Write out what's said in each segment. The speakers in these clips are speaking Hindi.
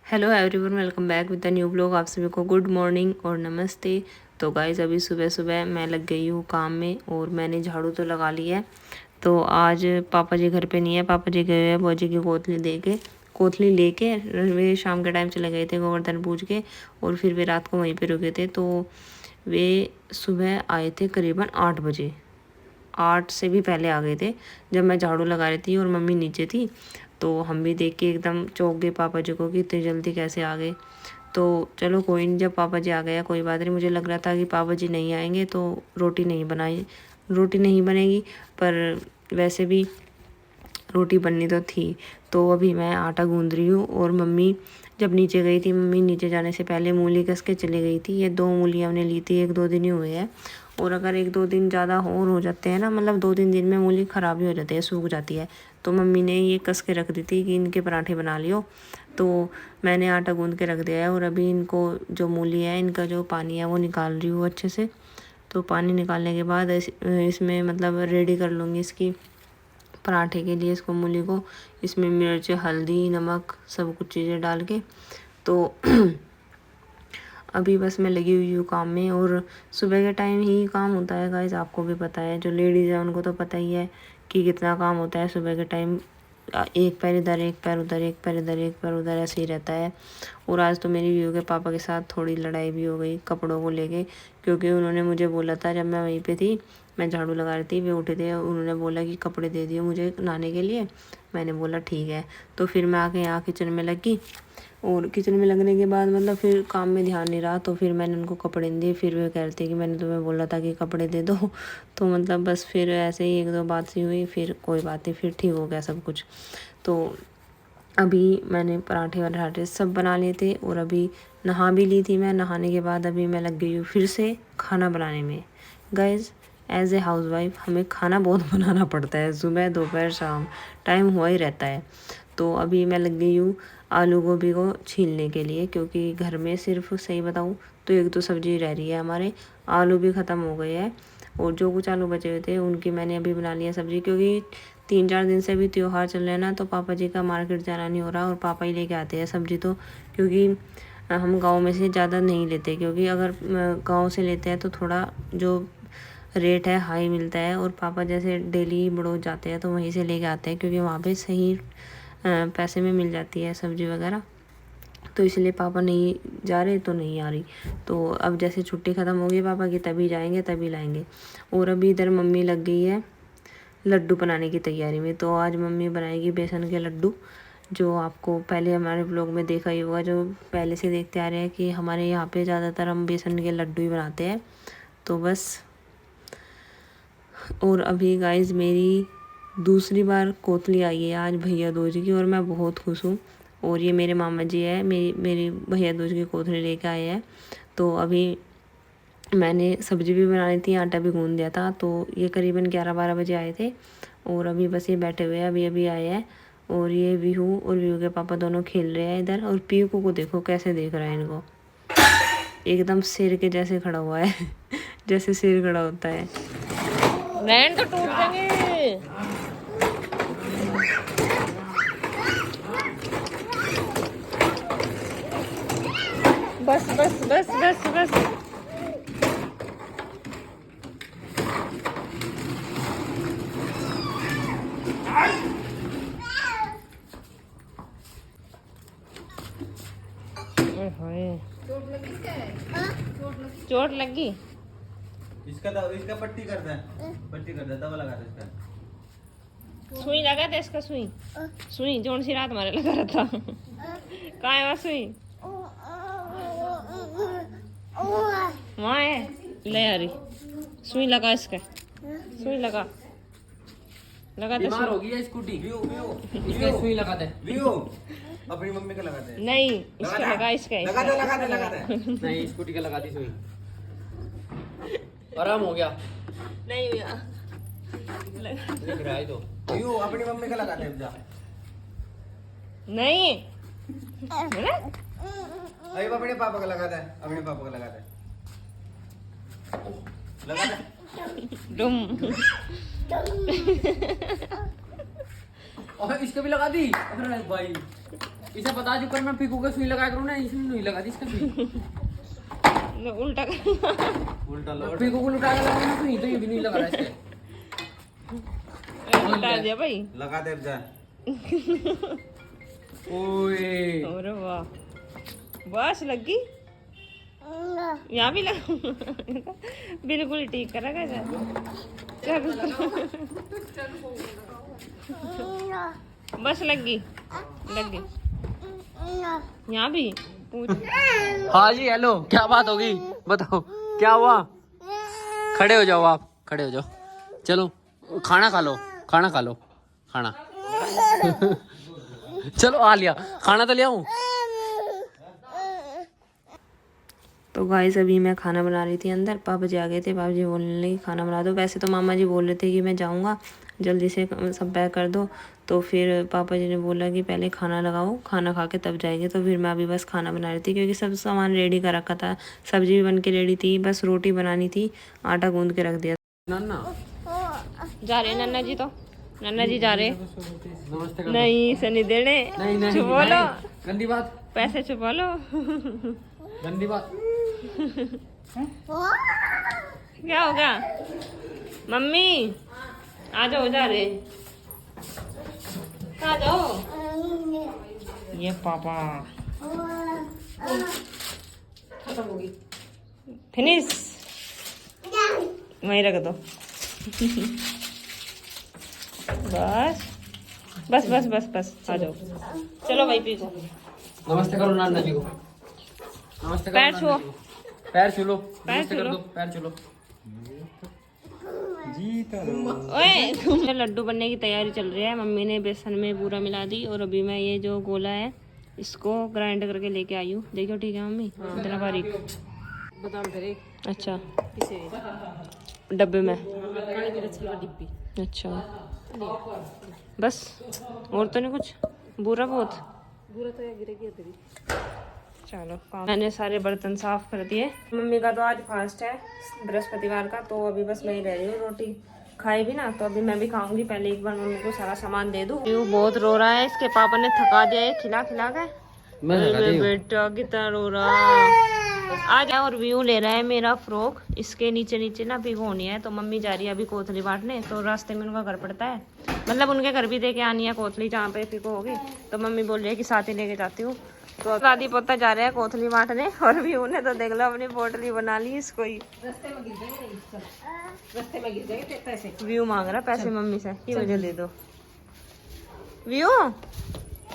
Hello everyone, welcome back with the new blog. आप सभी को गुड मॉर्निंग और नमस्ते। तो गाइस, अभी सुबह सुबह मैं लग गई हूँ काम में और मैंने झाड़ू तो लगा लिया है। तो आज पापा जी घर पे नहीं है, पापा जी गए हैं भौजी की कोथली लेके वे शाम के टाइम चले गए थे गोवर्धन पूज के, और फिर वे रात को वहीं पे रुके थे। तो वे सुबह आए थे करीबन 8 बजे, 8 से भी पहले आ गए थे जब मैं झाड़ू लगा रही थी और मम्मी नीचे थी। तो हम भी देख के एकदम चौंक गए पापा जी को कि इतनी जल्दी कैसे आ गए। तो चलो कोई नहीं, जब पापा जी आ गया कोई बात नहीं। मुझे लग रहा था कि पापा जी नहीं आएंगे तो रोटी नहीं बनेगी, पर वैसे भी रोटी बननी तो थी। तो अभी मैं आटा गूंद रही हूँ और मम्मी जब नीचे गई थी, मम्मी नीचे जाने से पहले मूली कस के चली गई थी। ये 2 मूलियाँ हमने ली थी, 1-2 दिन ही हुए हैं। और अगर 1-2 दिन ज़्यादा और हो जाते हैं ना, मतलब 2-3 दिन में मूली ख़राब ही हो जाती है, सूख जाती है। तो मम्मी ने ये कस के रख दी थी कि इनके पराठे बना लियो। तो मैंने आटा गूंद के रख दिया है और अभी इनको जो मूली है, इनका जो पानी है वो निकाल रही हूँ अच्छे से। तो पानी निकालने के बाद इसमें मतलब रेडी कर लूँगी इसकी पराठे के लिए इसको, मूली को। इसमें मिर्च, हल्दी, नमक सब कुछ चीज़ें डाल के। तो अभी बस मैं लगी हुई हूँ काम में, और सुबह के टाइम ही काम होता है गाइस, आपको भी पता है। जो लेडीज़ है उनको तो पता ही है कि कितना काम होता है सुबह के टाइम। एक पैर इधर, एक पैर उधर, एक पैर इधर, एक पैर उधर, ऐसे ही रहता है। और आज तो मेरी वीवो के पापा के साथ थोड़ी लड़ाई भी हो गई कपड़ों को लेके, क्योंकि उन्होंने मुझे बोला था, जब मैं वहीं पे थी, मैं झाड़ू लगा रही थी, वे उठे थे, उन्होंने बोला कि कपड़े दे दियो मुझे नहाने के लिए। मैंने बोला ठीक है। तो फिर मैं आके यहाँ किचन में लगी, और किचन में लगने के बाद मतलब फिर काम में ध्यान नहीं रहा, तो फिर मैंने उनको कपड़े नहीं दिए। फिर वे कह रहे थे कि मैंने तुम्हें बोला था कि कपड़े दे दो। तो मतलब बस फिर ऐसे ही 1-2 बात सी हुई, फिर कोई बात नहीं, फिर ठीक हो गया सब कुछ। तो अभी मैंने पराठे वराठे सब बना लिए थे, और अभी नहा भी ली थी मैं। नहाने के बाद अभी मैं लग गई हूँ फिर से खाना बनाने में। गाइज़, एज ए हाउसवाइफ हमें खाना बहुत बनाना पड़ता है, सुबह दोपहर शाम टाइम हुआ ही रहता है। तो अभी मैं लग गई हूँ आलू गोभी को छीलने के लिए, क्योंकि घर में सिर्फ सही बताऊँ तो 1-2 सब्जी रह रही है हमारे। आलू भी ख़त्म हो गए हैं, और जो कुछ आलू बचे हुए थे उनकी मैंने अभी बना लिया सब्ज़ी। क्योंकि 3-4 दिन से भी त्योहार चल रहे हैं ना, तो पापा जी का मार्केट जाना नहीं हो रहा, और पापा ही लेके आते हैं सब्ज़ी। तो क्योंकि हम गांव में से ज़्यादा नहीं लेते, क्योंकि अगर गांव से लेते हैं तो थोड़ा जो रेट है हाई मिलता है, और पापा जैसे डेली बड़ोद जाते हैं तो वहीं से लेके आते हैं, क्योंकि वहाँ पे सही पैसे में मिल जाती है सब्ज़ी वगैरह। तो इसलिए पापा नहीं जा रहे तो नहीं आ रही। तो अब जैसे छुट्टी ख़त्म होगी पापा की, तभी जाएंगे, तभी लाएंगे। और अभी इधर मम्मी लग गई है लड्डू बनाने की तैयारी में। तो आज मम्मी बनाएगी बेसन के लड्डू, जो आपको पहले हमारे ब्लॉग में देखा ही होगा, जो पहले से देखते आ रहे हैं कि हमारे यहाँ पे ज़्यादातर हम बेसन के लड्डू ही बनाते हैं। तो बस। और अभी गाइस मेरी दूसरी बार कोतली आई है आज भैया दूज की, और मैं बहुत खुश हूँ। और ये मेरे मामा जी है, मेरी भैया दूज की कोतली लेके आए हैं। तो अभी मैंने सब्ज़ी भी बनानी थी, आटा भी गूंद दिया था। तो ये करीबन 11-12 बजे आए थे, और अभी बस ये बैठे हुए हैं, अभी आए हैं। और ये विहू और विहू के पापा दोनों खेल रहे हैं इधर। और पीकू को देखो कैसे देख रहा है इनको, एकदम शेर के जैसे खड़ा हुआ है जैसे शेर खड़ा होता है। नैन तो टूट जाएंगे। बस बस बस बस बस। चोट लगी। इसका पट्टी कर दे, दवा लगा दे इसका। सुई लगा था इसका, सुई जोन सी रात हमारे लगा रहा था। कहाँ है वहाँ सुई? वहाँ है, ले आ रही। सुई लगा इसका, सुई लगा दे। बीमार हो गई है स्कूटी। इसका सुई लगा दे। अपनी मम्मी का लगा दे। नहीं, इसका लगा, इसका लगा दे। नहीं, स्कूटी का लगा दी सुई। आराम हो गया। नहीं भैया, दिख रहा है तो। अपनी मम्मी का लगा दे जा। नहीं अभी अपने पापा का लगा दे, अपने पापा का लगा दे, लगा दे। डुम। और इसके भी लगा दी। अरे भाई इसे बता जो, कल मैं पीकू के सुई लगाया करूँ ना, इसने नहीं लगा दी इसका सुई। उल्टा उल्टा पीकू को लुटा के लगा सुई, तो ये भी नहीं लगा रहा इसके। उल्टा दिया भाई। लगा दे जा। ओए अरे वाह, बस लगी। यहाँ भी लगा। बिल्कुल ठीक करा कैसा। बस लगी लगी। यहाँ भी पूछ। हाँ जी हेलो, क्या बात होगी बताओ, क्या हुआ? खड़े हो जाओ, आप खड़े हो जाओ, चलो खाना खा लो, खाना खा लो, खाना। चलो आ लिया खाना, तो ले आऊं। तो गाइस अभी मैं खाना बना रही थी अंदर, पापा जी आ गए थे। पापा जी बोलने लगे खाना बना दो। वैसे तो मामा जी बोल रहे थे कि मैं जाऊंगा, जल्दी से सब पैक कर दो। तो फिर पापा जी ने बोला कि पहले खाना लगाओ, खाना खा के तब जाएंगे। तो फिर मैं अभी बस खाना बना रही थी, क्योंकि सब सामान रेडी कर रखा था। सब्जी भी बन के रेडी थी, बस रोटी बनानी थी, आटा गूंद के रख दिया। नन्ना जा रहे नन्ना जी, तो नन्ना जी जा रहे। नमस्ते कर दो। नहीं इसे नहीं देने। नहीं नहीं छुपा लो, नहीं, गंदी बात, पैसे छुपा लो। गंदी बात। क्या हो गया? मम्मी आ जाओ, जा रहे। आ जाओ। ये पापा फिनिश, वहीं रख दो। बस बस बस बस बस, आ जाओ। चलो भाई पी को। नमस्ते करो नाना जी को, नमस्ते करो पैर नाना छुओ। जी को। पैर छू लो, पैर नमस्ते छू कर लो। दो, पैर छू लो। ओए लड्डू बनने की तैयारी चल रही है। मम्मी ने बेसन में पूरा मिला दी, और अभी मैं ये जो गोला है इसको ग्राइंड करके लेके आई हूँ। देखो ठीक है मम्मी, इतना बारीक। बादाम फिर अच्छा, पिसे डब्बे में। काली मिर्च की डिब्बी। अच्छा बस, और तो नहीं कुछ? बुरा बहुत। बुरा तो या गिरेगी तेरी। चलो मैंने सारे बर्तन साफ कर दिए। मम्मी का तो आज फास्ट है बृहस्पतिवार का, तो अभी बस मैं ही रह रही हूँ। रोटी खाई भी ना, तो अभी मैं भी खाऊंगी। पहले एक बार मम्मी को सारा सामान दे दूँ। व्यू बहुत रो रहा है, इसके पापा ने थका दिया है खिला खिला के। अरे बेटा कितना रो रहा। आज और व्यू ले रहा है मेरा फ्रॉक, इसके नीचे नीचे ना भिगोनी है। तो मम्मी जा रही है अभी कोथली बांटने, तो रास्ते में उनका घर पड़ता है, मतलब उनके घर भी दे के आनी है कोथली जहाँ पे पिको होगी। तो मम्मी बोल रही है कि साथ ही लेके जाती हूँ। तो दादी पोता जा रहे हैं कोथली बांटने, और भी उन्हें तो देख लो अपनी पोटली बना ली इसको ही। रास्ते में गिर जाएंगे तेरे पैसे। व्यू मांग रहा पैसे मम्मी से कि मुझे दे दो। व्यू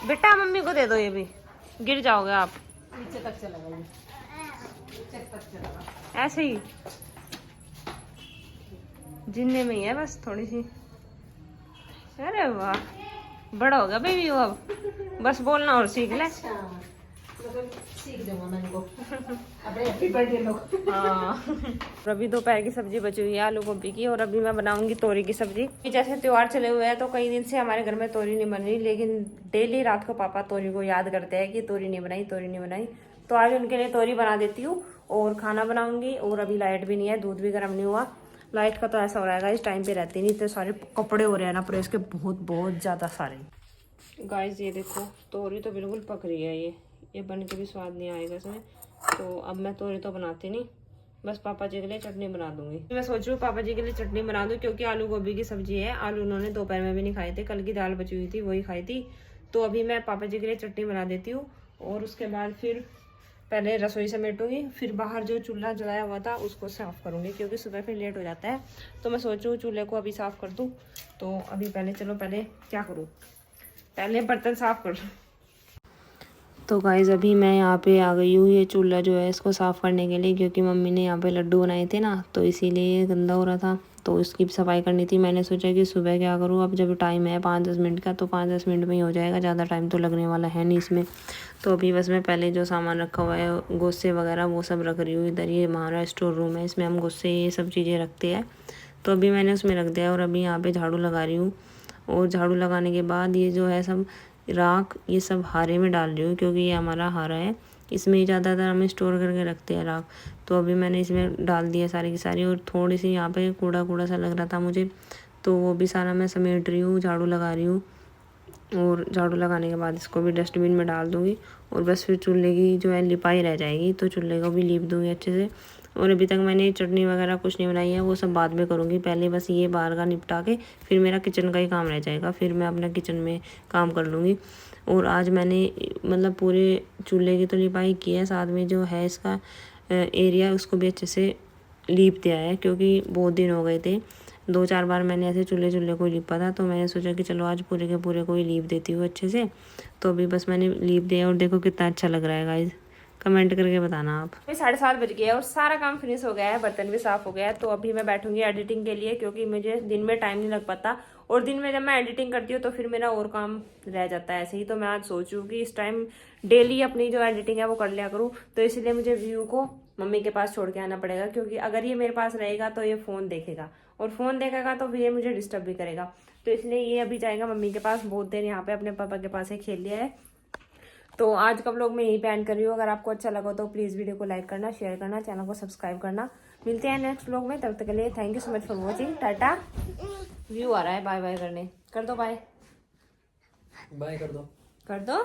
बेटा मम्मी को दे दो, ये भी गिर जाओगे आप। नीचे तक चला गया, नीचे तक चला। ऐसे ही जिन्ने में ही है बस थोड़ी सी। अरे वाह बड़ा हो गया भाई व्यू, अब बस बोलना और सीख ले। सीख जाओ ना इनको अपने हैप्पी बर्थडे लोग। हाँ और अभी दोपहर की सब्जी बची हुई है आलू गोभी की, और अभी मैं बनाऊंगी तोरी की सब्जी। जैसे त्योहार चले हुए हैं तो कई दिन से हमारे घर में तोरी नहीं बन रही, लेकिन डेली रात को पापा तोरी को याद करते हैं कि तोरी नहीं बनाई, तोरी नहीं बनाई। तो आज उनके लिए तोरी बना देती हूँ और खाना बनाऊंगी। और अभी लाइट भी नहीं है, दूध भी गर्म नहीं हुआ। लाइट का तो ऐसा हो रहा है इस टाइम पे रहती नहीं, इतने सारे कपड़े हो रहे हैं ना प्रेस के, बहुत बहुत ज़्यादा सारे। गाइस ये देखो तोरी तो बिल्कुल पक रही है, ये बन के भी स्वाद नहीं आएगा इसमें। तो अब मैं तोरी तो बनाती नहीं, बस पापा जी के लिए चटनी बना दूंगी। मैं सोच रही हूँ पापा जी के लिए चटनी बना दूँ, क्योंकि आलू गोभी की सब्जी है। आलू उन्होंने दोपहर में भी नहीं खाए थे, कल की दाल बची हुई थी वही खाई थी। तो अभी मैं पापा जी के लिए चटनी बना देती हूँ, और उसके बाद फिर पहले रसोई समेटूंगी, फिर बाहर जो चूल्हा जलाया हुआ था उसको साफ़ करूँगी, क्योंकि सुबह फिर लेट हो जाता है। तो मैं सोच रही हूँ चूल्हे को अभी साफ़ कर दूँ। तो अभी पहले चलो पहले क्या करूँ, पहले बर्तन साफ़ कर लूँ। तो गाइज़ अभी मैं यहाँ पे आ गई हूँ, ये चूल्हा जो है इसको साफ़ करने के लिए, क्योंकि मम्मी ने यहाँ पे लड्डू बनाए थे ना, तो इसीलिए ये गंदा हो रहा था। तो इसकी सफाई करनी थी। मैंने सोचा कि सुबह क्या करूँ, अब जब टाइम है 5-10 मिनट का, तो 5-10 मिनट में ही हो जाएगा, ज़्यादा टाइम तो लगने वाला है नहीं इसमें। तो अभी बस मैं पहले जो सामान रखा हुआ है गोस्से वगैरह वो सब रख रही हूँ इधर। ये हमारा स्टोर रूम है, इसमें हम गोस्से ये सब चीज़ें रखते हैं। तो अभी मैंने उसमें रख दिया, और अभी यहाँ पे झाड़ू लगा रही हूँ। और झाड़ू लगाने के बाद ये जो है सब राख ये सब हारे में डाल रही हूँ, क्योंकि ये हमारा हारा है, इसमें ही ज़्यादातर हम स्टोर करके रखते हैं राख। तो अभी मैंने इसमें डाल दिया सारी की सारी, और थोड़ी सी यहाँ पे कूड़ा कूड़ा सा लग रहा था मुझे, तो वो भी सारा मैं समेट रही हूँ, झाड़ू लगा रही हूँ। और झाड़ू लगाने के बाद इसको भी डस्टबिन में डाल दूँगी और बस फिर चूल्हे की जो है लिपाई रह जाएगी, तो चूल्हे को भी लीप दूँगी अच्छे से। और अभी तक मैंने चटनी वगैरह कुछ नहीं बनाई है, वो सब बाद में करूँगी। पहले बस ये बाहर का निपटा के फिर मेरा किचन का ही काम रह जाएगा, फिर मैं अपना किचन में काम कर लूँगी। और आज मैंने मतलब पूरे चूल्हे की तो लिपाई की है, साथ में जो है इसका एरिया उसको भी अच्छे से लीप दिया है, क्योंकि बहुत दिन हो गए थे। 2-4 बार मैंने ऐसे चूल्हे को लीपा था, तो मैंने सोचा कि चलो आज पूरे के पूरे को ही लीप देती हूँ अच्छे से। तो अभी बस मैंने लीप दिया और देखो कितना अच्छा लग रहा है गाइस, कमेंट करके बताना आप। 7:30 बज गया और सारा काम फिनिश हो गया है, बर्तन भी साफ हो गया है। तो अभी मैं बैठूंगी एडिटिंग के लिए, क्योंकि मुझे दिन में टाइम नहीं लग पाता और दिन में जब मैं एडिटिंग करती हूँ तो फिर मेरा और काम रह जाता है ऐसे ही। तो मैं आज सोचूँ कि इस टाइम डेली अपनी जो एडिटिंग है वो कर लिया करूँ। तो इसलिए मुझे व्यू को मम्मी के पास छोड़ के आना पड़ेगा, क्योंकि अगर ये मेरे पास रहेगा तो ये फ़ोन देखेगा और फ़ोन देखेगा तो ये मुझे डिस्टर्ब भी करेगा। तो इसलिए ये अभी जाएगा मम्मी के पास, बहुत देर यहाँ पे अपने पापा के पास ही खेल लिया है। तो आज का व्लॉग मैं यहीं पे एंड कर रही हूँ। अगर आपको अच्छा लगा तो प्लीज़ वीडियो को लाइक करना, शेयर करना, चैनल को सब्सक्राइब करना। मिलते हैं नेक्स्ट व्लॉग में, तब तक के लिए thank you so much for watching. Ta-ta. View आ रहा है, बाय बाय करने, कर दो बाय। बाय कर दो। कर दो।